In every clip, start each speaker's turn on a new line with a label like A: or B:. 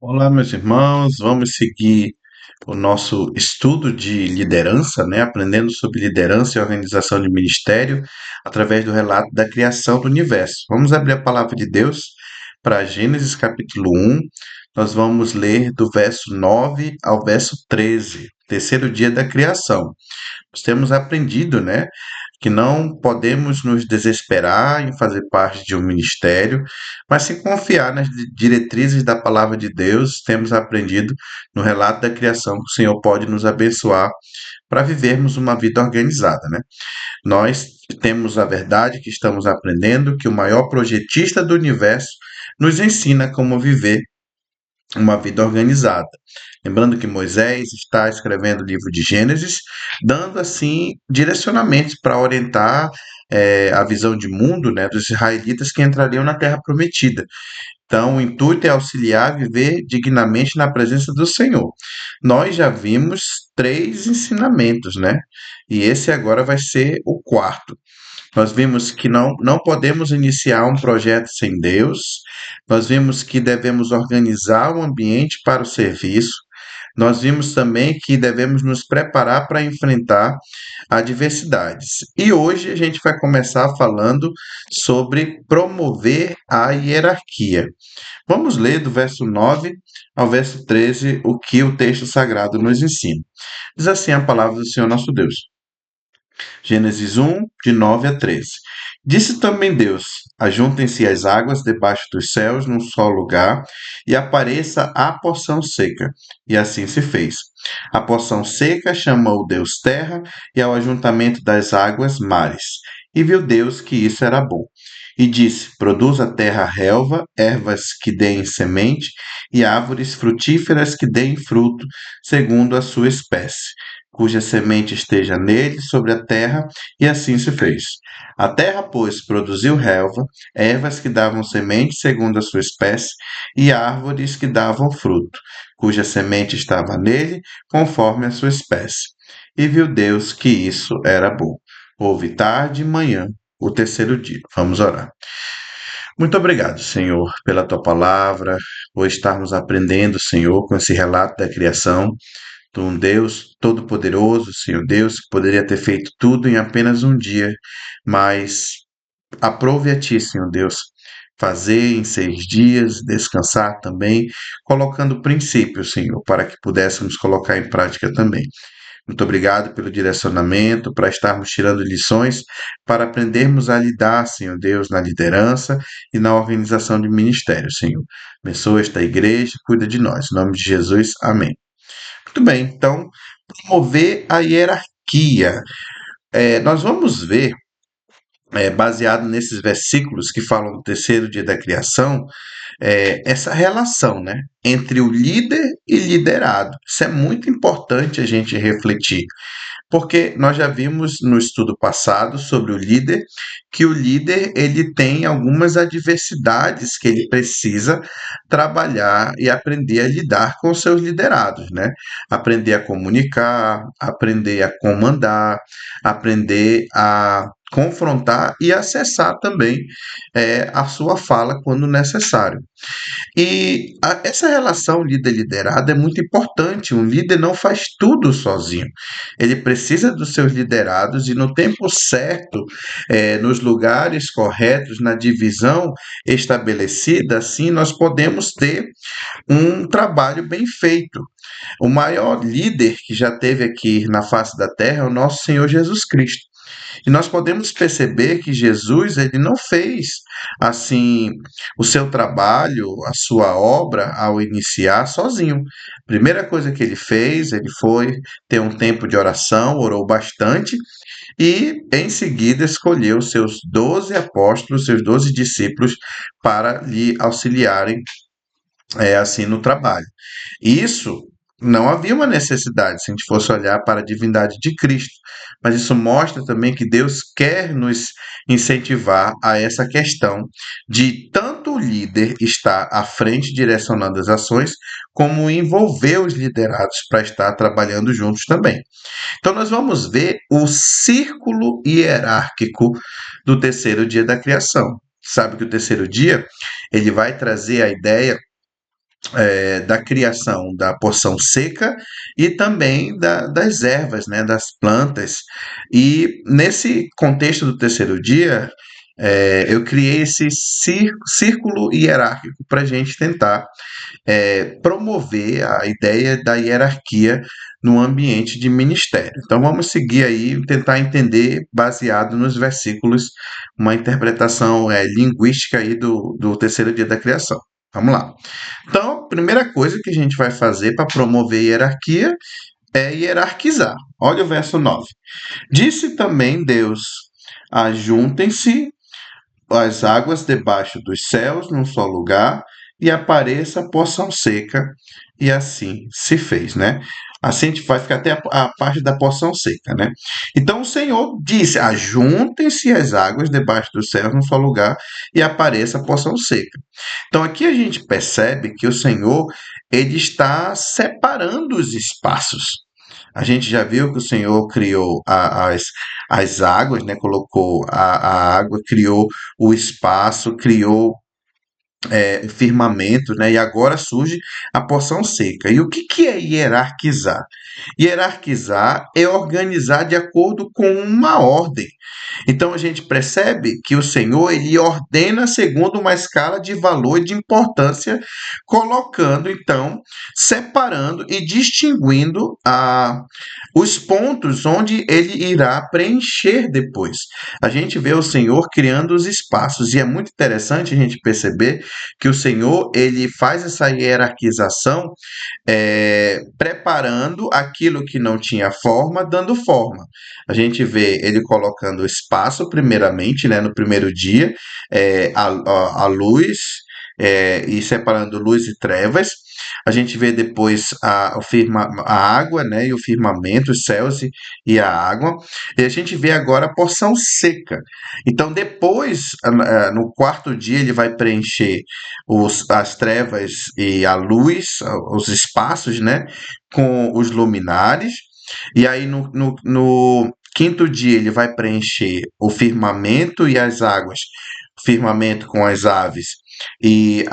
A: Olá, meus irmãos. Vamos seguir o nosso estudo de liderança, né? Aprendendo sobre liderança e organização de ministério através do relato da criação do universo. Vamos abrir a palavra de Deus para Gênesis capítulo 1. Nós vamos ler do verso 9 ao verso 13, terceiro dia da criação. Nós temos aprendido, né, que não podemos nos desesperar em fazer parte de um ministério, mas sim confiar nas diretrizes da palavra de Deus. Temos aprendido no relato da criação que o Senhor pode nos abençoar para vivermos uma vida organizada, né? Nós temos a verdade que estamos aprendendo que o maior projetista do universo nos ensina como viver uma vida organizada. Lembrando que Moisés está escrevendo o livro de Gênesis, dando assim direcionamentos para orientar a visão de mundo, né, dos israelitas que entrariam na Terra Prometida. Então, o intuito é auxiliar a viver dignamente na presença do Senhor. Nós já vimos três ensinamentos, né? E esse agora vai ser o quarto. Nós vimos que não podemos iniciar um projeto sem Deus. Nós vimos que devemos organizar o ambiente para o serviço. Nós vimos também que devemos nos preparar para enfrentar adversidades. E hoje a gente vai começar falando sobre promover a hierarquia. Vamos ler do verso 9 ao verso 13 o que o texto sagrado nos ensina. Diz assim a palavra do Senhor nosso Deus. Gênesis 1, de 9 a 13. Disse também Deus: ajuntem-se as águas debaixo dos céus num só lugar, e apareça a porção seca. E assim se fez. A porção seca chamou Deus terra, e ao ajuntamento das águas, mares. E viu Deus que isso era bom. E disse: produza a terra relva, ervas que deem semente, e árvores frutíferas que deem fruto, segundo a sua espécie, cuja semente esteja nele, sobre a terra, e assim se fez. A terra, pois, produziu relva, ervas que davam semente segundo a sua espécie, e árvores que davam fruto, cuja semente estava nele, conforme a sua espécie. E viu Deus que isso era bom. Houve tarde e manhã, o terceiro dia. Vamos orar. Muito obrigado, Senhor, pela tua palavra, por estarmos aprendendo, Senhor, com esse relato da criação de um Deus todo-poderoso, Senhor Deus, que poderia ter feito tudo em apenas um dia, mas aprove a Ti, Senhor Deus, fazer em 6 dias, descansar também, colocando princípios, Senhor, para que pudéssemos colocar em prática também. Muito obrigado pelo direcionamento, para estarmos tirando lições, para aprendermos a lidar, Senhor Deus, na liderança e na organização de ministérios, Senhor. Abençoa esta igreja, cuida de nós. Em nome de Jesus, amém. Muito bem, então, promover a hierarquia. Nós vamos ver, baseado nesses versículos que falam do terceiro dia da criação, essa relação, né, entre o líder e liderado. Isso é muito importante a gente refletir. Porque nós já vimos no estudo passado sobre o líder que o líder ele tem algumas adversidades que ele precisa trabalhar e aprender a lidar com os seus liderados, né? Aprender a comunicar, aprender a comandar, aprender a confrontar e acessar também a sua fala quando necessário. E essa relação líder-liderado é muito importante. Um líder não faz tudo sozinho. Ele precisa dos seus liderados e, no tempo certo, nos lugares corretos, na divisão estabelecida, assim nós podemos ter um trabalho bem feito. O maior líder que já teve aqui na face da terra é o nosso Senhor Jesus Cristo. E nós podemos perceber que Jesus ele não fez assim o seu trabalho, a sua obra ao iniciar sozinho. Primeira coisa que ele fez, ele foi ter um tempo de oração, orou bastante e em seguida escolheu seus 12 apóstolos, seus 12 discípulos para lhe auxiliarem assim no trabalho. Isso não havia uma necessidade se a gente fosse olhar para a divindade de Cristo, mas isso mostra também que Deus quer nos incentivar a essa questão de tanto o líder estar à frente direcionando as ações, como envolver os liderados para estar trabalhando juntos também. Então nós vamos ver o círculo hierárquico do terceiro dia da criação. Sabe que o terceiro dia ele vai trazer a ideia da criação da porção seca e também das ervas, né, das plantas. E nesse contexto do terceiro dia, eu criei esse círculo hierárquico para a gente tentar promover a ideia da hierarquia no ambiente de ministério. Então vamos seguir aí, tentar entender, baseado nos versículos, uma interpretação linguística aí do terceiro dia da criação. Vamos lá. Então, a primeira coisa que a gente vai fazer para promover hierarquia é hierarquizar. Olha o verso 9. Disse também Deus: ajuntem-se as águas debaixo dos céus num só lugar, e apareça a porção seca, e assim se fez, né? Assim a gente vai ficar até a parte da porção seca, né? Então o Senhor disse: ajuntem-se as águas debaixo dos céus num só lugar, e apareça a porção seca. Então aqui a gente percebe que o Senhor ele está separando os espaços. A gente já viu que o Senhor criou as águas, né? Colocou a água, criou o espaço, criou firmamento, né? E agora surge a porção seca. E o que é hierarquizar? Hierarquizar é organizar de acordo com uma ordem. Então a gente percebe que o Senhor ele ordena segundo uma escala de valor e de importância, colocando então, separando e distinguindo os pontos onde ele irá preencher depois. A gente vê o Senhor criando os espaços e é muito interessante a gente perceber que o Senhor ele faz essa hierarquização preparando aquilo que não tinha forma, dando forma. A gente vê ele colocando o espaço, primeiramente, né, no primeiro dia, a luz, e separando luz e trevas. A gente vê depois a água, né, e o firmamento, os céus e a água. E a gente vê agora a porção seca. Então, depois, no quarto dia, ele vai preencher as trevas e a luz, os espaços, né, com os luminares. E aí, no quinto dia, ele vai preencher o firmamento e as águas, o firmamento com as aves e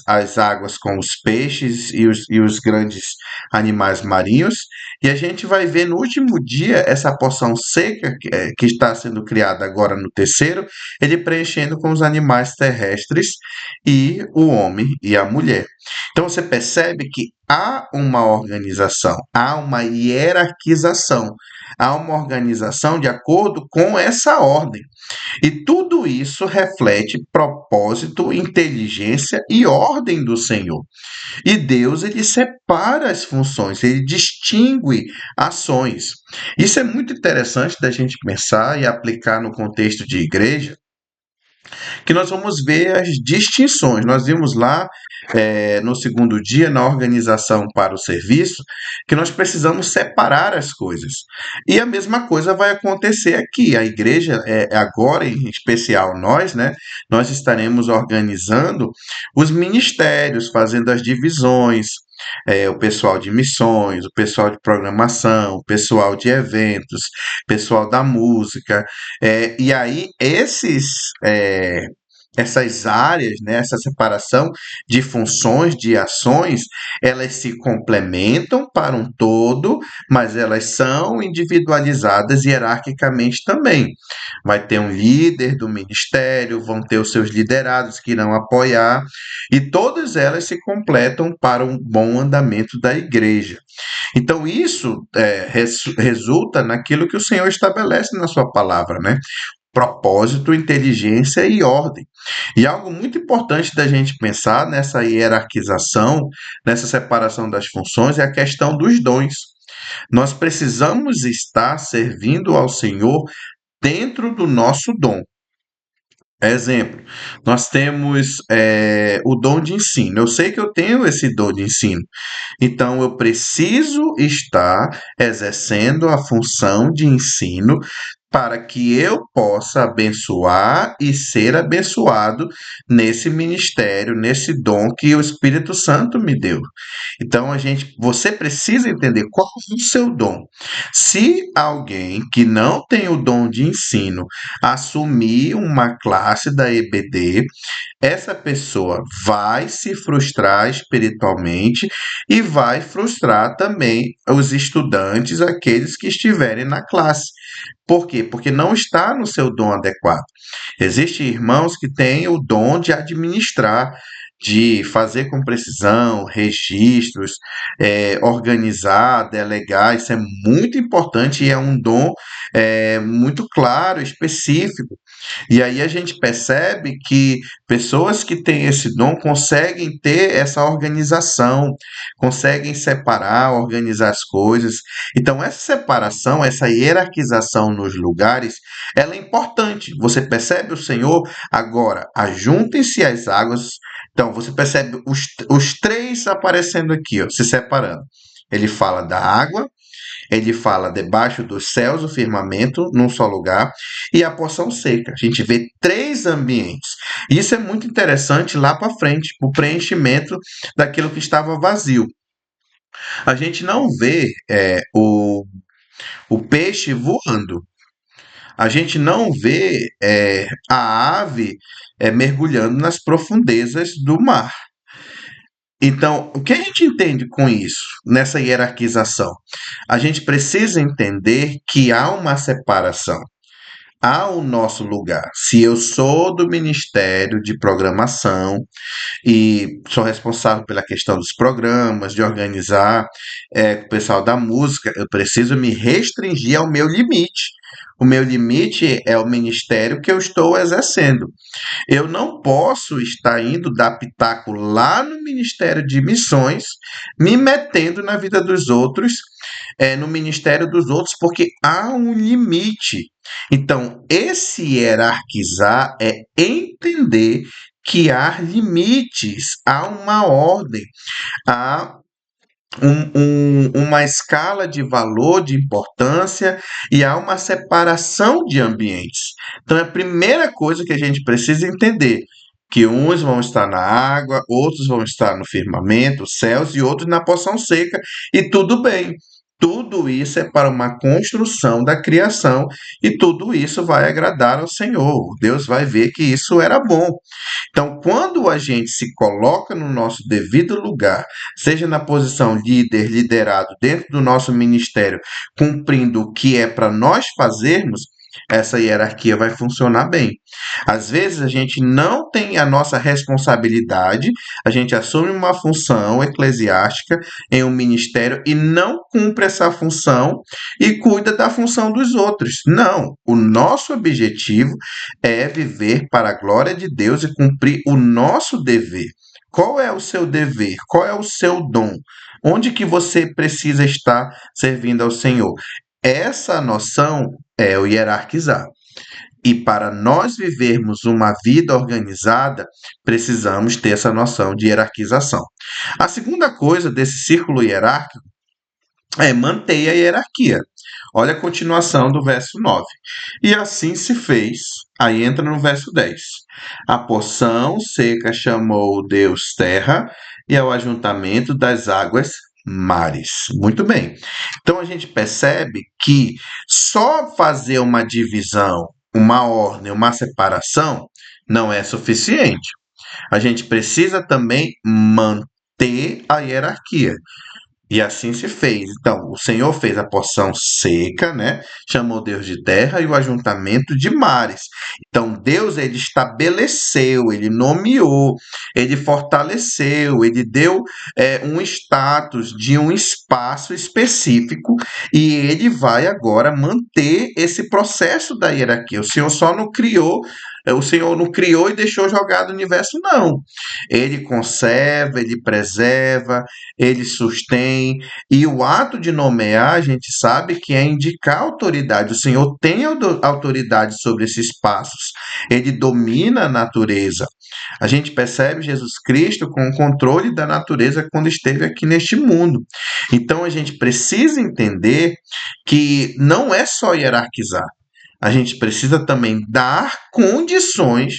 A: as águas com os peixes e os grandes animais marinhos. E a gente vai ver no último dia essa porção seca que está sendo criada agora no terceiro, ele preenchendo com os animais terrestres e o homem e a mulher. Então você percebe que há uma organização, há uma hierarquização, há uma organização de acordo com essa ordem. E tudo isso reflete propósito, inteligência e ordem do Senhor. E Deus, ele separa as funções, ele distingue ações. Isso é muito interessante da gente pensar e aplicar no contexto de igreja, que nós vamos ver as distinções. Nós vimos lá no segundo dia, na organização para o serviço, que nós precisamos separar as coisas. E a mesma coisa vai acontecer aqui. A igreja, agora em especial nós, né, nós estaremos organizando os ministérios, fazendo as divisões, o pessoal de missões, o pessoal de programação, o pessoal de eventos, o pessoal da música. E aí, essas áreas, né, essa separação de funções, de ações, elas se complementam para um todo, mas elas são individualizadas hierarquicamente também. Vai ter um líder do ministério, vão ter os seus liderados que irão apoiar, e todas elas se completam para um bom andamento da igreja. Então, isso resulta naquilo que o Senhor estabelece na sua palavra, né? Propósito, inteligência e ordem. E algo muito importante da gente pensar nessa hierarquização, nessa separação das funções, é a questão dos dons. Nós precisamos estar servindo ao Senhor dentro do nosso dom. Exemplo, nós temos o dom de ensino. Eu sei que eu tenho esse dom de ensino, então eu preciso estar exercendo a função de ensino para que eu possa abençoar e ser abençoado nesse ministério, nesse dom que o Espírito Santo me deu. Então você precisa entender qual é o seu dom. Se alguém que não tem o dom de ensino assumir uma classe da EBD, essa pessoa vai se frustrar espiritualmente e vai frustrar também os estudantes, aqueles que estiverem na classe. Por quê? Porque não está no seu dom adequado. Existem irmãos que têm o dom de administrar, de fazer com precisão, registros, organizar, delegar. Isso é muito importante e é um dom muito claro, específico. E aí a gente percebe que pessoas que têm esse dom conseguem ter essa organização, conseguem separar, organizar as coisas. Então, essa separação, essa hierarquização nos lugares, ela é importante. Você percebe o Senhor? Agora, ajuntem-se as águas. Então, você percebe os três aparecendo aqui, ó, se separando. Ele fala da água, ele fala debaixo dos céus, o firmamento, num só lugar, e a porção seca. A gente vê três ambientes. Isso é muito interessante lá para frente, o preenchimento daquilo que estava vazio. A gente não vê o peixe voando. A gente não vê a ave mergulhando nas profundezas do mar. Então, o que a gente entende com isso, nessa hierarquização? A gente precisa entender que há uma separação, há o nosso lugar. Se eu sou do Ministério de Programação e sou responsável pela questão dos programas, de organizar o pessoal da música, eu preciso me restringir ao meu limite. O meu limite é o ministério que eu estou exercendo. Eu não posso estar indo dar pitaco lá no Ministério de Missões, me metendo na vida dos outros, no ministério dos outros, porque há um limite. Então, esse hierarquizar é entender que há limites, há uma ordem, há uma escala de valor, de importância, e há uma separação de ambientes. Então, é a primeira coisa que a gente precisa entender, que uns vão estar na água, outros vão estar no firmamento, os céus, e outros na porção seca, e tudo bem. Tudo isso é para uma construção da criação, e tudo isso vai agradar ao Senhor. Deus vai ver que isso era bom. Então, quando a gente se coloca no nosso devido lugar, seja na posição líder, liderado dentro do nosso ministério, cumprindo o que é para nós fazermos, essa hierarquia vai funcionar bem. Às vezes a gente não tem a nossa responsabilidade, a gente assume uma função eclesiástica em um ministério e não cumpre essa função e cuida da função dos outros. Não, o nosso objetivo é viver para a glória de Deus e cumprir o nosso dever. Qual é o seu dever? Qual é o seu dom? Onde que você precisa estar servindo ao Senhor? Essa noção é o hierarquizar. E para nós vivermos uma vida organizada, precisamos ter essa noção de hierarquização. A segunda coisa desse círculo hierárquico é manter a hierarquia. Olha a continuação do verso 9. E assim se fez. Aí entra no verso 10. A porção seca chamou Deus terra e ao ajuntamento das águas mares. Muito bem. Então a gente percebe que só fazer uma divisão, uma ordem, uma separação não é suficiente. A gente precisa também manter a hierarquia. E assim se fez. Então, o Senhor fez a porção seca, né? Chamou Deus de terra e o ajuntamento de mares. Então, Deus ele estabeleceu, ele nomeou, ele fortaleceu, ele deu um status de um espaço específico e ele vai agora manter esse processo da hierarquia. O Senhor não criou e deixou jogado no universo, não. Ele conserva, ele preserva, ele sustém, e o ato de nomear, a gente sabe que é indicar autoridade. O Senhor tem autoridade sobre esses espaços, ele domina a natureza. A gente percebe Jesus Cristo com o controle da natureza quando esteve aqui neste mundo. Então a gente precisa entender que não é só hierarquizar. a gente precisa também dar condições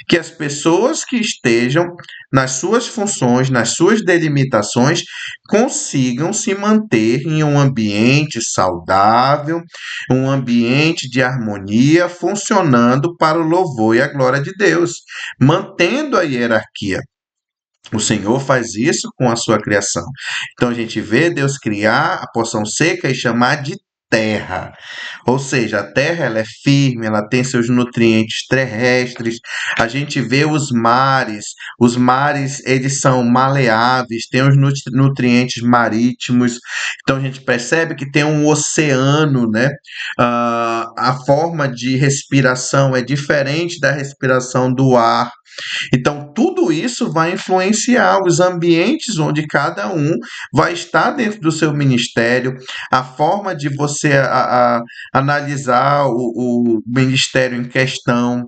A: que as pessoas que estejam nas suas funções, nas suas delimitações, consigam se manter em um ambiente saudável, um ambiente de harmonia, funcionando para o louvor e a glória de Deus, mantendo a hierarquia. O Senhor faz isso com a sua criação. Então a gente vê Deus criar a porção seca e chamar de terra. Ou seja, a terra ela é firme, ela tem seus nutrientes terrestres. A gente vê os mares eles são maleáveis, têm os nutrientes marítimos. Então a gente percebe que tem um oceano, né? A forma de respiração é diferente da respiração do ar. Então, tudo isso vai influenciar os ambientes onde cada um vai estar dentro do seu ministério, a forma de você analisar o ministério em questão,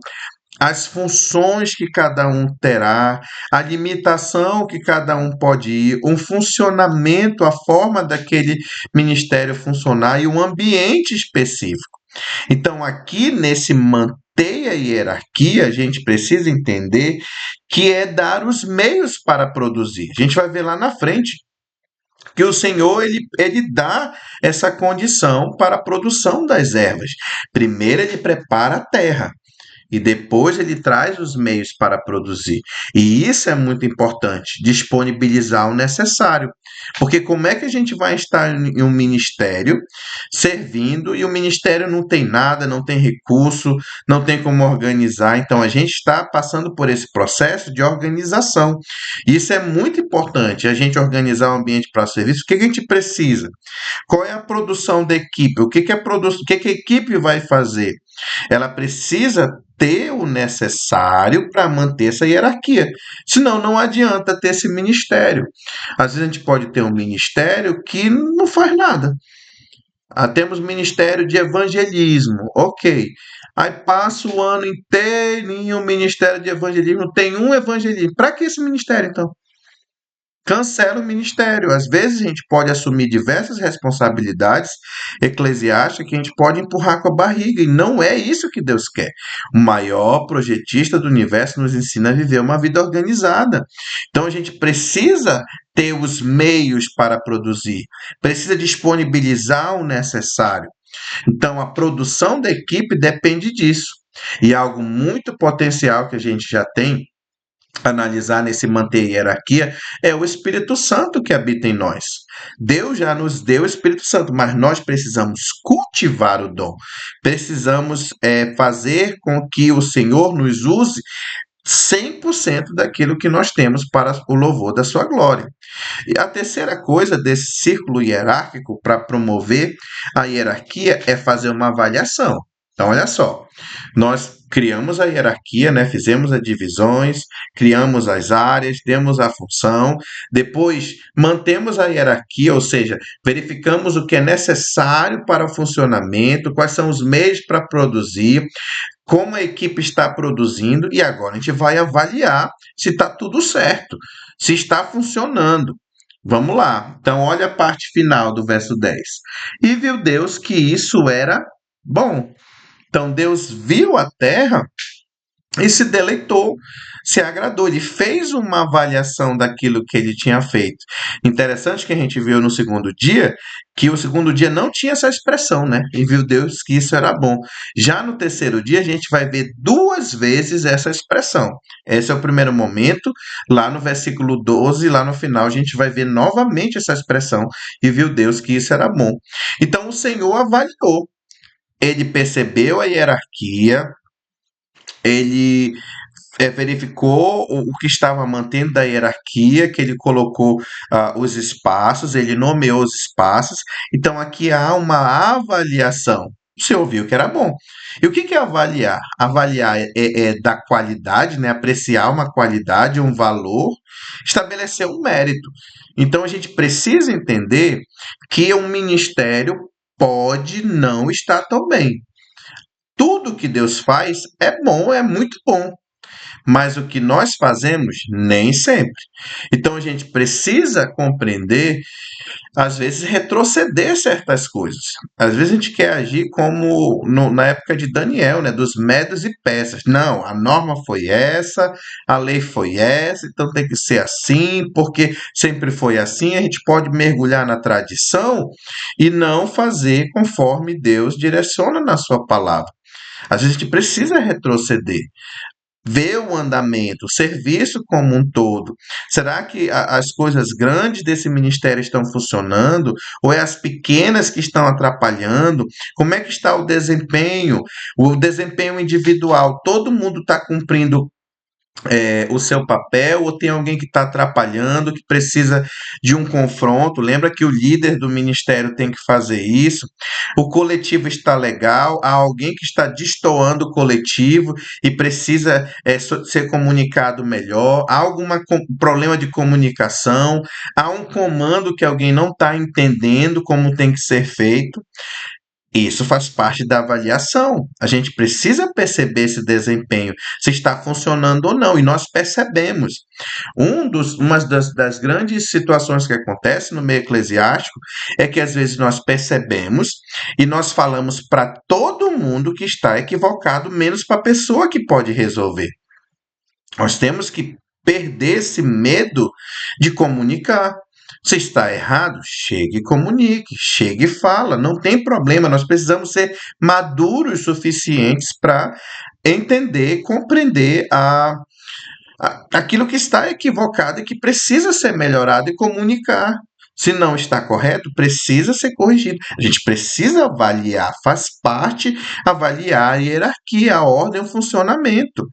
A: as funções que cada um terá, a limitação que cada um pode ir, um funcionamento, a forma daquele ministério funcionar e um ambiente específico. Então, aqui nesse manter a hierarquia, a gente precisa entender que é dar os meios para produzir. A gente vai ver lá na frente que o Senhor ele dá essa condição para a produção das ervas. Primeiro ele prepara a terra e depois ele traz os meios para produzir. E isso é muito importante, disponibilizar o necessário. Porque como é que a gente vai estar em um ministério servindo e o ministério não tem nada, não tem recurso, não tem como organizar? Então a gente está passando por esse processo de organização. Isso é muito importante, a gente organizar o ambiente para serviço. O que a gente precisa? Qual é a produção da equipe? O que a equipe vai fazer? Ela precisa ter o necessário para manter essa hierarquia. Senão, não adianta ter esse ministério. Às vezes a gente pode ter um ministério que não faz nada. Temos ministério de evangelismo, ok. Aí passa o ano inteirinho o ministério de evangelismo, tem um evangelismo. Para que esse ministério, então? Cancela o ministério. Às vezes a gente pode assumir diversas responsabilidades eclesiásticas que a gente pode empurrar com a barriga, e não é isso que Deus quer. O maior projetista do universo nos ensina a viver uma vida organizada. Então a gente precisa ter os meios para produzir, precisa disponibilizar o necessário. Então a produção da equipe depende disso. E algo muito potencial que a gente já tem analisar nesse manter hierarquia é o Espírito Santo que habita em nós. Deus já nos deu o Espírito Santo, mas nós precisamos cultivar o dom. Precisamos fazer com que o Senhor nos use 100% daquilo que nós temos para o louvor da sua glória. E a terceira coisa desse círculo hierárquico para promover a hierarquia é fazer uma avaliação. Então, olha só, nós criamos a hierarquia, né? Fizemos as divisões, criamos as áreas, demos a função, depois mantemos a hierarquia, ou seja, verificamos o que é necessário para o funcionamento, quais são os meios para produzir, como a equipe está produzindo, e agora a gente vai avaliar se está tudo certo, se está funcionando. Vamos lá. Então, olha a parte final do verso 10. E viu Deus que isso era bom. Então, Deus viu a terra e se deleitou, se agradou. Ele fez uma avaliação daquilo que ele tinha feito. Interessante que a gente viu no segundo dia, que o segundo dia não tinha essa expressão, né? E viu Deus que isso era bom. Já no terceiro dia, a gente vai ver duas vezes essa expressão. Esse é o primeiro momento. Lá no versículo 12, lá no final, a gente vai ver novamente essa expressão. E viu Deus que isso era bom. Então, o Senhor avaliou. Ele percebeu a hierarquia, ele verificou o que estava mantendo da hierarquia, que ele colocou os espaços, ele nomeou os espaços. Então aqui há uma avaliação. O senhor viu que era bom. E o que é avaliar? Avaliar é dar qualidade, né? Apreciar uma qualidade, um valor, estabelecer um mérito. Então a gente precisa entender que um ministério pode não estar tão bem. Tudo que Deus faz é bom, é muito bom. mas o que nós fazemos, nem sempre. Então a gente precisa compreender, às vezes, retroceder certas coisas. Às vezes a gente quer agir como na época de Daniel, né, dos medos e persas. Não, a norma foi essa, a lei foi essa, então tem que ser assim, porque sempre foi assim. A gente pode mergulhar na tradição e não fazer conforme Deus direciona na sua palavra. Às vezes a gente precisa retroceder, ver o andamento, o serviço como um todo. Será que as coisas grandes desse ministério estão funcionando? Ou é as pequenas que estão atrapalhando? Como é que está o desempenho? O desempenho individual, todo mundo está cumprindo o seu papel, ou tem alguém que está atrapalhando, que precisa de um confronto? Lembra que o líder do ministério tem que fazer isso. O coletivo está legal, há alguém que está destoando o coletivo e precisa ser comunicado melhor, há algum problema de comunicação, há um comando que alguém não está entendendo como tem que ser feito. Isso faz parte da avaliação. A gente precisa perceber esse desempenho, se está funcionando ou não, e nós percebemos. Uma das grandes situações que acontece no meio eclesiástico é que às vezes nós percebemos e nós falamos para todo mundo que está equivocado, menos para a pessoa que pode resolver. Nós temos que perder esse medo de comunicar. Se está errado, chegue e comunique, chegue e fala, não tem problema, nós precisamos ser maduros suficientes para entender, compreender aquilo que está equivocado e que precisa ser melhorado e comunicar. Se não está correto, precisa ser corrigido. A gente precisa avaliar, faz parte avaliar a hierarquia, a ordem, o funcionamento.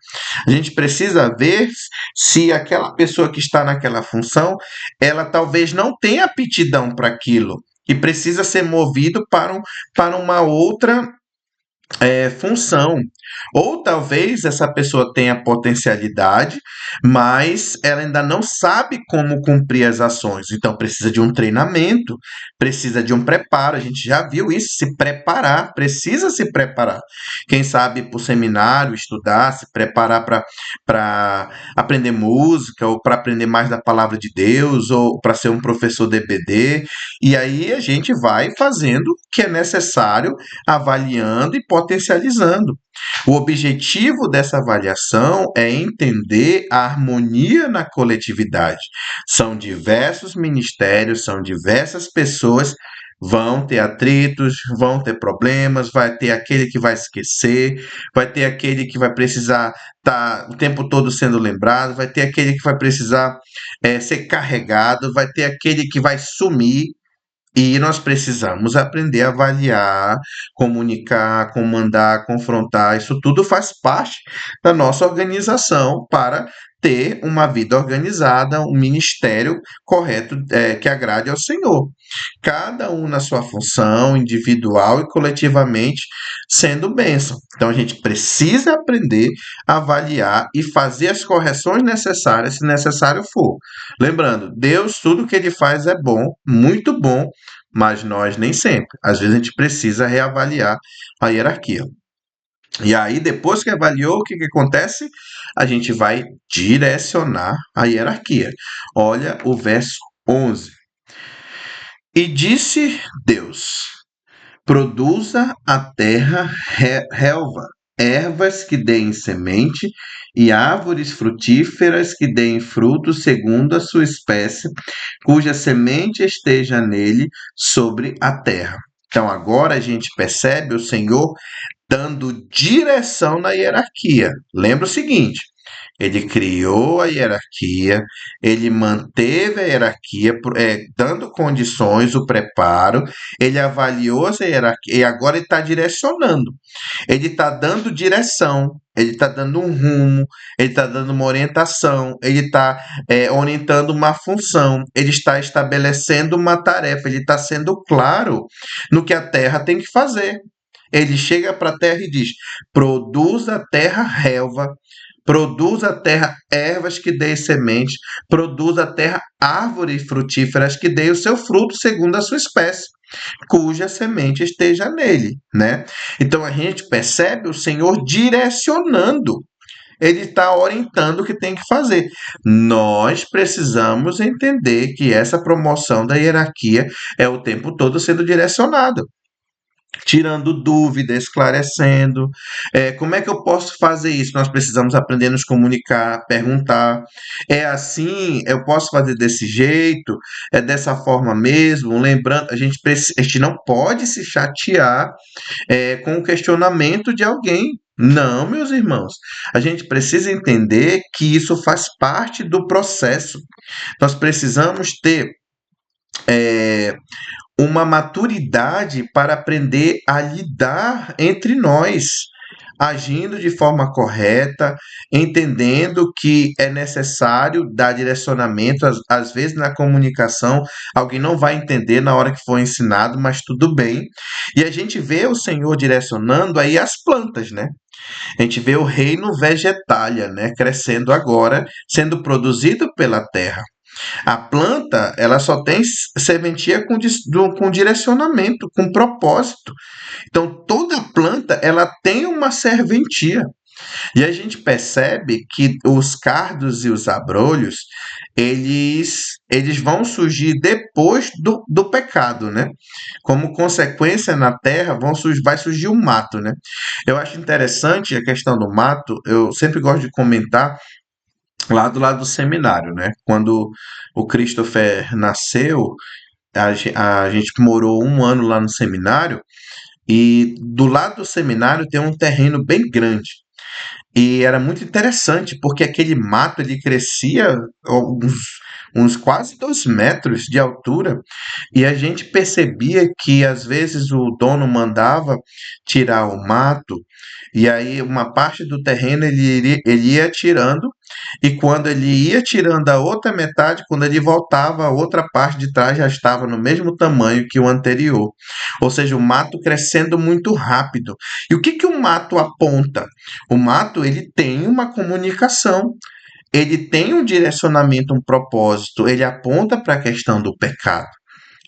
A: A gente precisa ver se aquela pessoa que está naquela função, ela talvez não tenha aptidão para aquilo e precisa ser movido para uma outra função. Ou talvez essa pessoa tenha potencialidade, mas ela ainda não sabe como cumprir as ações. Então precisa de um treinamento, precisa de um preparo. A gente já viu isso, se preparar, precisa se preparar. Quem sabe para o seminário, estudar, se preparar para aprender música, ou para aprender mais da palavra de Deus, ou para ser um professor de EBD. E aí a gente vai fazendo o que é necessário, avaliando e potencializando. O objetivo dessa avaliação é entender a harmonia na coletividade. São diversos ministérios, são diversas pessoas, vão ter atritos, vão ter problemas, vai ter aquele que vai esquecer, vai ter aquele que vai precisar estar o tempo todo sendo lembrado, vai ter aquele que vai precisar ser carregado, vai ter aquele que vai sumir. E nós precisamos aprender a avaliar, comunicar, comandar, confrontar. Isso tudo faz parte da nossa organização para ter uma vida organizada, um ministério correto, que agrade ao Senhor. Cada um na sua função, individual e coletivamente, sendo bênção. Então a gente precisa aprender a avaliar e fazer as correções necessárias, se necessário for. Lembrando, Deus, tudo que ele faz é bom, muito bom, mas nós nem sempre. Às vezes a gente precisa reavaliar a hierarquia. E aí, depois que avaliou, o que acontece? A gente vai direcionar a hierarquia. Olha o verso 11. E disse Deus: produza a terra relva, ervas que deem semente e árvores frutíferas que deem fruto segundo a sua espécie, cuja semente esteja nele sobre a terra. Então agora a gente percebe o Senhor dando direção na hierarquia. Lembra o seguinte: ele criou a hierarquia, ele manteve a hierarquia, dando condições, o preparo, ele avaliou essa hierarquia e agora ele está direcionando. Ele está dando direção, ele está dando um rumo, ele está dando uma orientação, ele está orientando uma função, ele está estabelecendo uma tarefa, ele está sendo claro no que a terra tem que fazer. Ele chega para a terra e diz: produza a terra relva, produz a terra ervas que deem semente, produz a terra árvores frutíferas que deem o seu fruto segundo a sua espécie, cuja semente esteja nele, né? Então a gente percebe o Senhor direcionando. ele está orientando o que tem que fazer. Nós precisamos entender que essa promoção da hierarquia é o tempo todo sendo direcionada, tirando dúvida, esclarecendo. Como é que eu posso fazer isso? Nós precisamos aprender a nos comunicar, perguntar. É assim? Eu posso fazer desse jeito? É dessa forma mesmo? Lembrando, a gente não pode se chatear com o questionamento de alguém. Não, meus irmãos. A gente precisa entender que isso faz parte do processo. Nós precisamos ter é, uma maturidade para aprender a lidar entre nós, agindo de forma correta, entendendo que é necessário dar direcionamento. Às vezes, na comunicação, alguém não vai entender na hora que for ensinado, mas tudo bem. E a gente vê o Senhor direcionando aí as plantas, né? A gente vê o reino vegetalia, né, crescendo agora, sendo produzido pela terra. A planta, ela só tem serventia com direcionamento, com propósito. Então, toda planta, ela tem uma serventia. E a gente percebe que os cardos e os abrolhos, eles vão surgir depois do pecado, né? Como consequência na terra, vai surgir o mato, né? Eu acho interessante a questão do mato, eu sempre gosto de comentar lá do lado do seminário, né? Quando o Christopher nasceu, a gente morou um ano lá no seminário, e do lado do seminário tem um terreno bem grande. E era muito interessante, porque aquele mato ele crescia uns quase 2 metros de altura, e a gente percebia que às vezes o dono mandava tirar o mato, e aí uma parte do terreno ele ia tirando, e quando ele ia tirando a outra metade, quando ele voltava, a outra parte de trás já estava no mesmo tamanho que o anterior. Ou seja, o mato crescendo muito rápido. E o que que o mato aponta? O mato ele tem uma comunicação, ele tem um direcionamento, um propósito, ele aponta para a questão do pecado.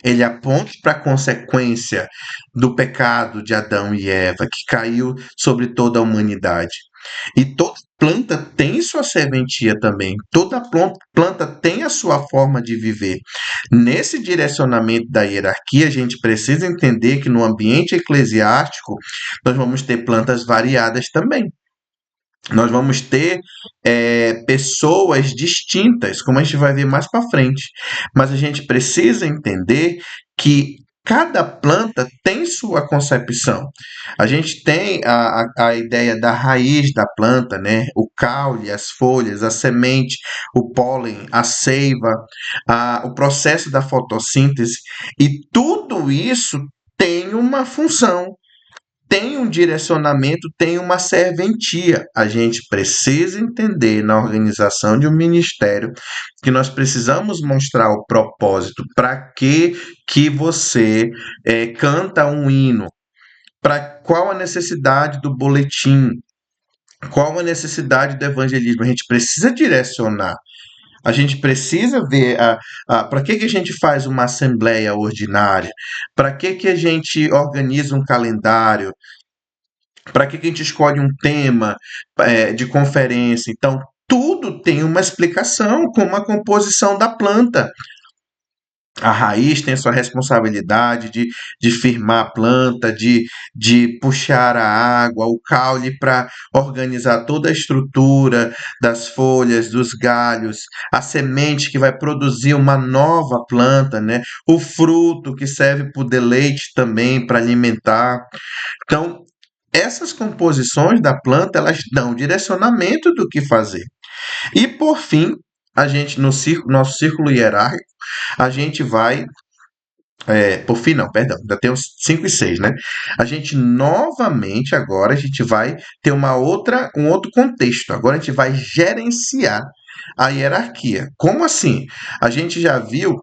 A: Ele aponta para a consequência do pecado de Adão e Eva, que caiu sobre toda a humanidade. E toda planta tem sua serventia também. Toda planta tem a sua forma de viver. Nesse direcionamento da hierarquia, a gente precisa entender que no ambiente eclesiástico nós vamos ter plantas variadas também. Nós vamos ter pessoas distintas, como a gente vai ver mais para frente. Mas a gente precisa entender que cada planta tem sua concepção. A gente tem a ideia da raiz da planta, né? O caule, as folhas, a semente, o pólen, a seiva, o processo da fotossíntese. E tudo isso tem uma função, tem um direcionamento, tem uma serventia. A gente precisa entender na organização de um ministério que nós precisamos mostrar o propósito. Para que você canta um hino? Para qual a necessidade do boletim? Qual a necessidade do evangelismo? A gente precisa direcionar. A gente precisa ver para que a gente faz uma assembleia ordinária, para que a gente organiza um calendário, para que a gente escolhe um tema de conferência. Então, tudo tem uma explicação, como a composição da planta. A raiz tem a sua responsabilidade de firmar a planta, de puxar a água, o caule para organizar toda a estrutura das folhas, dos galhos, a semente que vai produzir uma nova planta, né? O fruto que serve para o deleite também, para alimentar. Então, essas composições da planta, elas dão direcionamento do que fazer. E por fim, a gente nosso círculo hierárquico, a gente vai por fim não, perdão, ainda tem os 5 e 6, né? A gente novamente agora a gente vai ter um outro contexto. Agora a gente vai gerenciar a hierarquia. Como assim? A gente já viu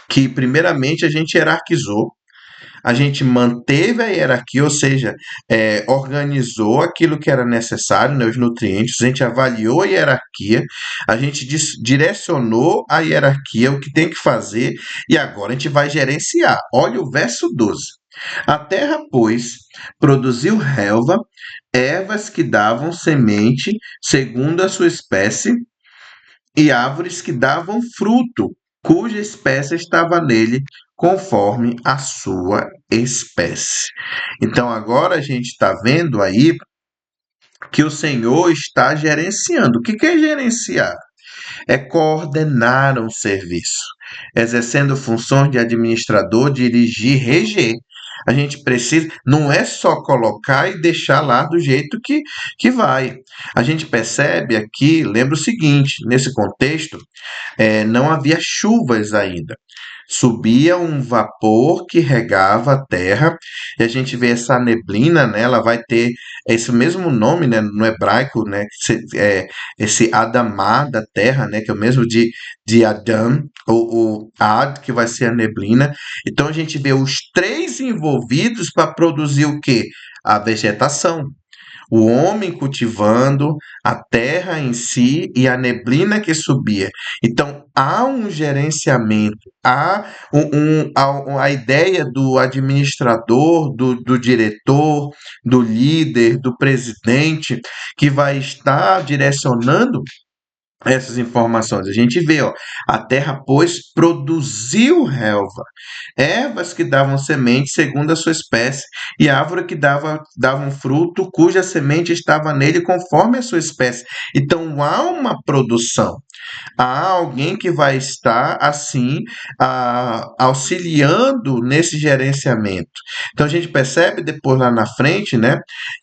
A: que primeiramente a gente hierarquizou, a gente manteve a hierarquia, ou seja, organizou aquilo que era necessário, né, os nutrientes, a gente avaliou a hierarquia, a gente direcionou a hierarquia, o que tem que fazer, e agora a gente vai gerenciar. Olha o verso 12. A terra, pois, produziu relva, ervas que davam semente segundo a sua espécie, e árvores que davam fruto, cuja espécie estava nele, conforme a sua espécie. Então agora a gente está vendo aí que o Senhor está gerenciando. O que é gerenciar? É coordenar um serviço, exercendo funções de administrador, dirigir, reger. A gente precisa, não é só colocar e deixar lá do jeito que vai. A gente percebe aqui, lembra o seguinte, nesse contexto, não havia chuvas ainda. Subia um vapor que regava a terra, e a gente vê essa neblina, né? Ela vai ter esse mesmo nome, né? No hebraico, né? Esse Adamá da terra, né? Que é o mesmo de Adam, o Ad, que vai ser a neblina. Então a gente vê os três envolvidos para produzir o quê? A vegetação, o homem cultivando, a terra em si e a neblina que subia. Então, há um gerenciamento, há a ideia do administrador, do diretor, do líder, do presidente, que vai estar direcionando essas informações. A gente vê, ó, a terra, pois, produziu relva, ervas que davam semente segundo a sua espécie, e árvore que dava um fruto, cuja semente estava nele conforme a sua espécie. Então há uma produção. Há alguém que vai estar, assim, auxiliando nesse gerenciamento. Então a gente percebe depois lá na frente, né,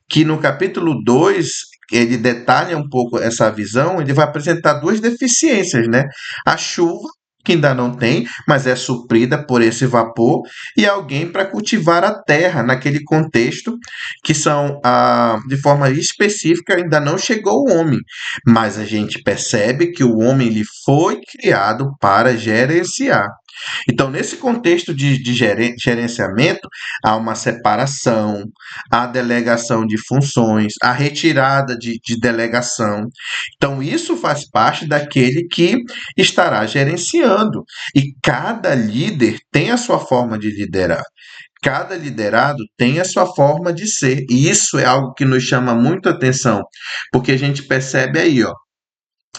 A: que no capítulo 2 ele detalha um pouco essa visão, ele vai apresentar duas deficiências, né? A chuva, que ainda não tem, mas é suprida por esse vapor, e alguém para cultivar a terra naquele contexto, que são, de forma específica, ainda não chegou o homem, mas a gente percebe que o homem ele foi criado para gerenciar. Então, nesse contexto de gerenciamento, há uma separação, a delegação de funções, a retirada de delegação. Então, isso faz parte daquele que estará gerenciando. E cada líder tem a sua forma de liderar. Cada liderado tem a sua forma de ser. E isso é algo que nos chama muito a atenção, porque a gente percebe aí, ó,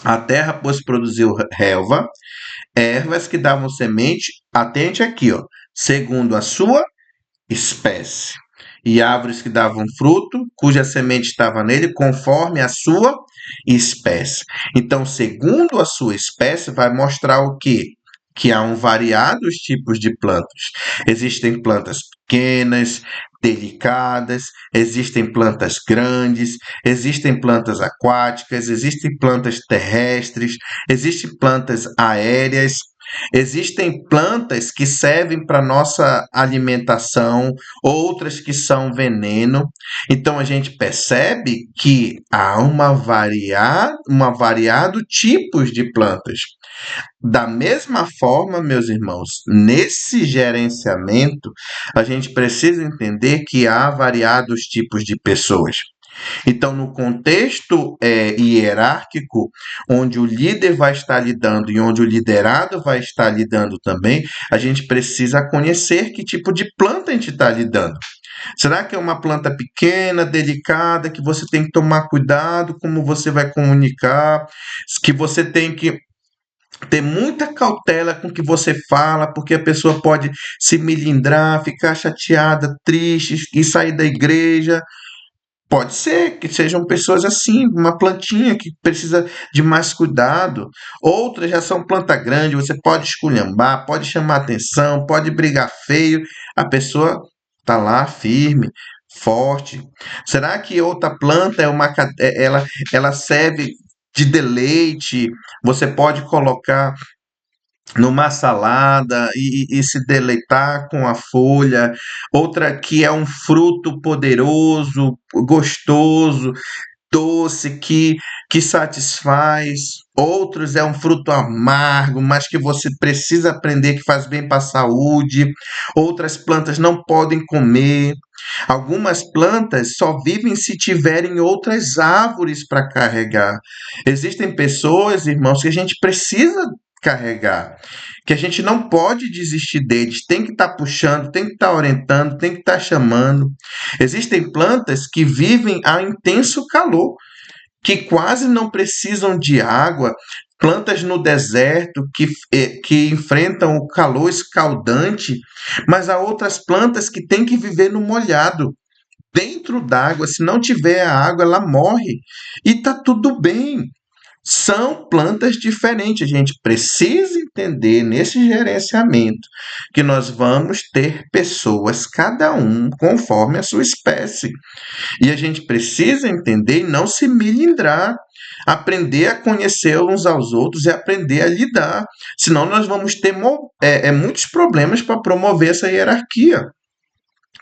A: a terra, pois, produziu relva, ervas que davam semente, atente aqui, ó, segundo a sua espécie, e árvores que davam fruto, cuja semente estava nele, conforme a sua espécie. Então, segundo a sua espécie, vai mostrar o quê? Que há variados tipos de plantas. Existem plantas pequenas, delicadas, existem plantas grandes, existem plantas aquáticas, existem plantas terrestres, existem plantas aéreas. Existem plantas que servem para nossa alimentação, outras que são veneno. Então a gente percebe que há uma variado tipos de plantas. Da mesma forma, meus irmãos, nesse gerenciamento, a gente precisa entender que há variados tipos de pessoas. Então, no contexto hierárquico, onde o líder vai estar lidando e onde o liderado vai estar lidando também, a gente precisa conhecer que tipo de planta a gente está lidando. Será que é uma planta pequena, delicada, que você tem que tomar cuidado como você vai comunicar, que você tem que ter muita cautela com o que você fala, porque a pessoa pode se melindrar, ficar chateada, triste e sair da igreja. Pode ser que sejam pessoas assim, uma plantinha que precisa de mais cuidado. Outras já são planta grande, você pode esculhambar, pode chamar atenção, pode brigar feio. A pessoa está lá firme, forte. Será que outra planta ela serve de deleite? Você pode colocar numa salada e se deleitar com a folha, outra que é um fruto poderoso, gostoso, doce, que satisfaz. Outros é um fruto amargo, mas que você precisa aprender que faz bem para a saúde. Outras plantas não podem comer. Algumas plantas só vivem se tiverem outras árvores para carregar. Existem pessoas, irmãos, que a gente precisa carregar, que a gente não pode desistir deles, tem que estar puxando, tem que estar orientando, tem que estar chamando. Existem plantas que vivem a intenso calor, que quase não precisam de água, plantas no deserto que enfrentam o calor escaldante, mas há outras plantas que têm que viver no molhado, dentro d'água. Se não tiver a água, ela morre. E tá tudo bem. São plantas diferentes. A gente precisa entender nesse gerenciamento que nós vamos ter pessoas, cada um conforme a sua espécie. E a gente precisa entender e não se melindrar, aprender a conhecer uns aos outros e aprender a lidar. Senão nós vamos ter muitos problemas para promover essa hierarquia.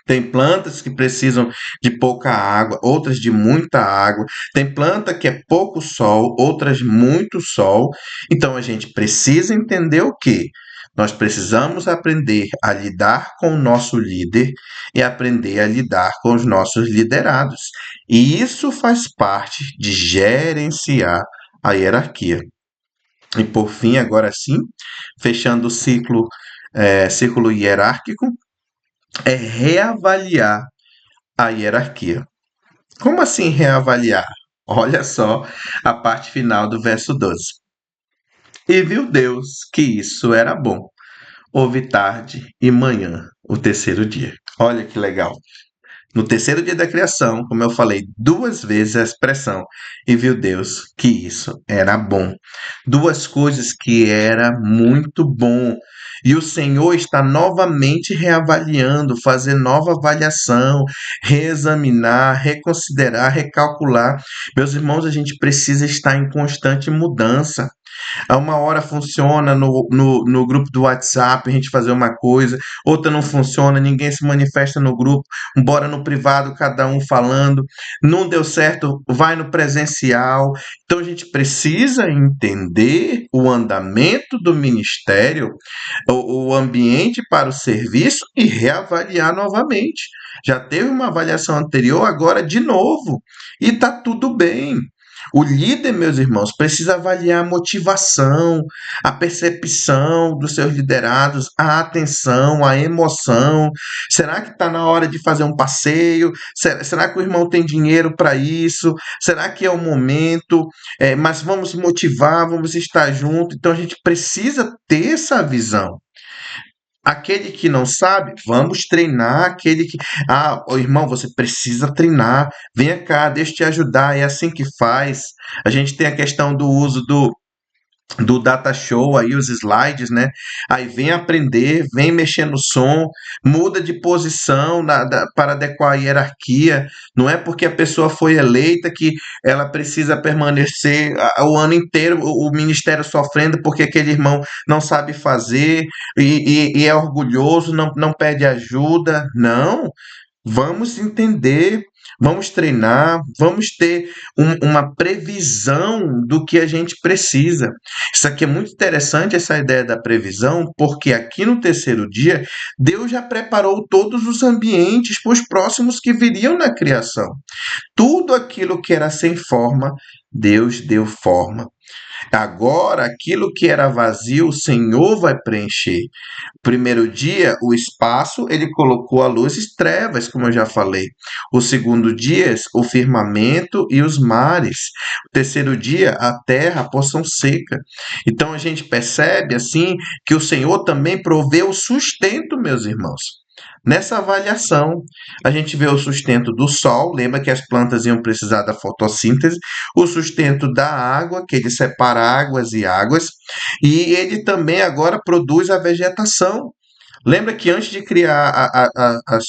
A: Tem plantas que precisam de pouca água, outras de muita água. Tem planta que é pouco sol, outras muito sol. Então a gente precisa entender o quê? Nós precisamos aprender a lidar com o nosso líder e aprender a lidar com os nossos liderados. E isso faz parte de gerenciar a hierarquia. E por fim, agora sim, fechando o círculo hierárquico, é reavaliar a hierarquia. Como assim reavaliar? Olha só a parte final do verso 12. E viu Deus que isso era bom. Houve tarde e manhã, o terceiro dia. Olha que legal. No terceiro dia da criação, como eu falei duas vezes a expressão, e viu Deus que isso era bom. Duas coisas que era muito bom. E o Senhor está novamente reavaliando, fazer nova avaliação, reexaminar, reconsiderar, recalcular. Meus irmãos, a gente precisa estar em constante mudança. A uma hora funciona no grupo do WhatsApp, a gente fazer uma coisa, outra não funciona, ninguém se manifesta no grupo, bora no privado, cada um falando, não deu certo, vai no presencial. Então a gente precisa entender o andamento do ministério, o ambiente para o serviço e reavaliar novamente. Já teve uma avaliação anterior, agora de novo, e está tudo bem. O líder, meus irmãos, precisa avaliar a motivação, a percepção dos seus liderados, a atenção, a emoção. Será que está na hora de fazer um passeio? Será que o irmão tem dinheiro para isso? Será que é o momento? Mas vamos motivar, vamos estar juntos. Então a gente precisa ter essa visão. Aquele que não sabe, vamos treinar. Aquele que. Ah, ô irmão, você precisa treinar. Venha cá, deixa eu te ajudar. É assim que faz. A gente tem a questão do uso do data show aí, os slides, né? Aí vem aprender, vem mexer no som, muda de posição para adequar a hierarquia. Não é porque a pessoa foi eleita que ela precisa permanecer o ano inteiro, o ministério sofrendo porque aquele irmão não sabe fazer e é orgulhoso, não pede ajuda. Não. Vamos entender, vamos treinar, vamos ter uma previsão do que a gente precisa. Isso aqui é muito interessante, essa ideia da previsão, porque aqui no terceiro dia, Deus já preparou todos os ambientes para os próximos que viriam na criação. Tudo aquilo que era sem forma, Deus deu forma. Agora, aquilo que era vazio, o Senhor vai preencher. Primeiro dia, o espaço, ele colocou a luz e trevas, como eu já falei. O segundo dia, o firmamento e os mares. O terceiro dia, a terra, a porção seca. Então a gente percebe assim que o Senhor também proveu o sustento, meus irmãos. Nessa avaliação, a gente vê o sustento do sol, lembra que as plantas iam precisar da fotossíntese, o sustento da água, que ele separa águas e águas, e ele também agora produz a vegetação. Lembra que antes de criar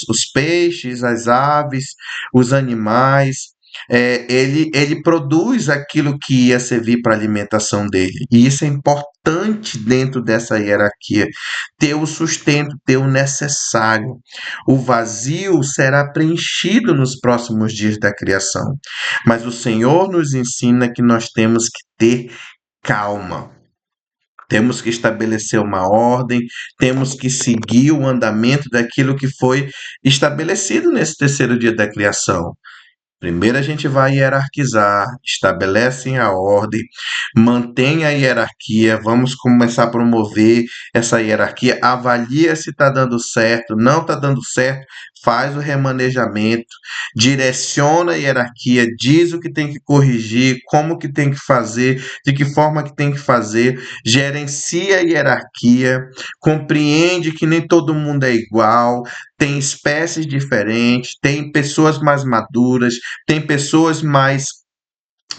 A: os peixes, as aves, os animais, ele produz aquilo que ia servir para a alimentação dele. E isso é importante dentro dessa hierarquia, ter o sustento, ter o necessário. O vazio será preenchido nos próximos dias da criação. Mas o Senhor nos ensina que nós temos que ter calma. Temos que estabelecer uma ordem, temos que seguir o andamento daquilo que foi estabelecido nesse terceiro dia da criação. Primeiro a gente vai hierarquizar, estabelece a ordem, mantém a hierarquia, vamos começar a promover essa hierarquia, avalia se está dando certo, não está dando certo, faz o remanejamento, direciona a hierarquia, diz o que tem que corrigir, como que tem que fazer, de que forma que tem que fazer, gerencia a hierarquia, compreende que nem todo mundo é igual, tem espécies diferentes, tem pessoas mais maduras, tem pessoas mais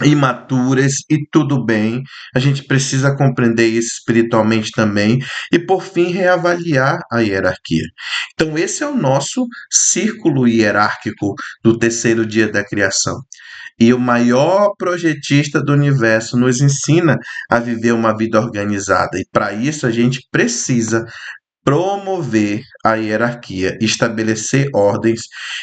A: imaturas e tudo bem. A gente precisa compreender isso espiritualmente também e por fim reavaliar a hierarquia. Então esse é o nosso círculo hierárquico do terceiro dia da criação. E o maior projetista do universo nos ensina a viver uma vida organizada. E para isso a gente precisa promover a hierarquia, estabelecer ordens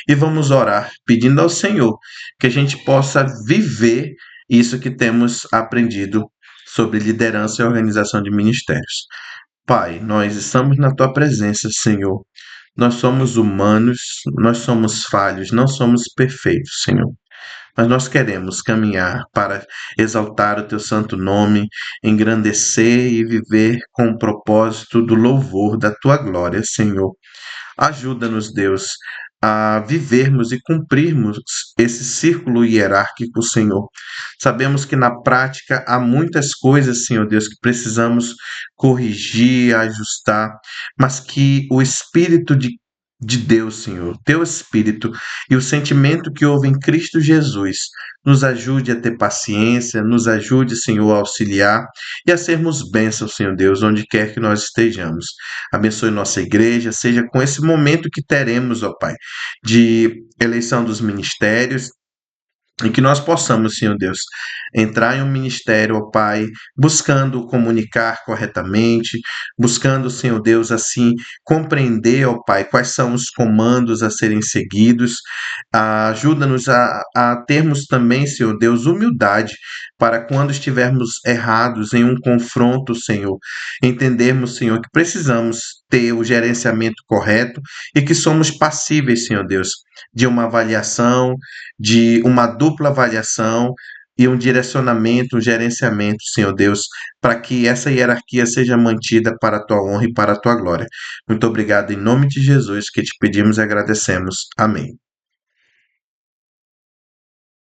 A: e vamos orar pedindo ao Senhor que a gente possa viver isso que temos aprendido sobre liderança e organização de ministérios. Pai, nós estamos na tua presença, Senhor. Nós somos humanos, nós somos falhos, não somos perfeitos, Senhor. Mas nós queremos caminhar para exaltar o teu santo nome, engrandecer e viver com o propósito do louvor da tua glória, Senhor. Ajuda-nos, Deus, a vivermos e cumprirmos esse círculo hierárquico, Senhor. Sabemos que na prática há muitas coisas, Senhor Deus, que precisamos corrigir, ajustar, mas que o Espírito de Deus, Senhor, teu Espírito e o sentimento que houve em Cristo Jesus nos ajude a ter paciência, nos ajude, Senhor, a auxiliar e a sermos bênçãos, Senhor Deus, onde quer que nós estejamos. Abençoe nossa igreja, seja com esse momento que teremos, ó Pai, de eleição dos ministérios, e que nós possamos, Senhor Deus, entrar em um ministério, ó Pai, buscando comunicar corretamente, buscando, Senhor Deus, assim, compreender, ó Pai, quais são os comandos a serem seguidos. Ajuda-nos a termos também, Senhor Deus, humildade para quando estivermos errados em um confronto, Senhor, entendermos, Senhor, que precisamos ter o gerenciamento correto e que somos passíveis, Senhor Deus, de uma avaliação, de uma dupla avaliação e um direcionamento, um gerenciamento, Senhor Deus, para que essa hierarquia seja mantida para a tua honra e para a tua glória. Muito obrigado em nome de Jesus que te pedimos e agradecemos. Amém.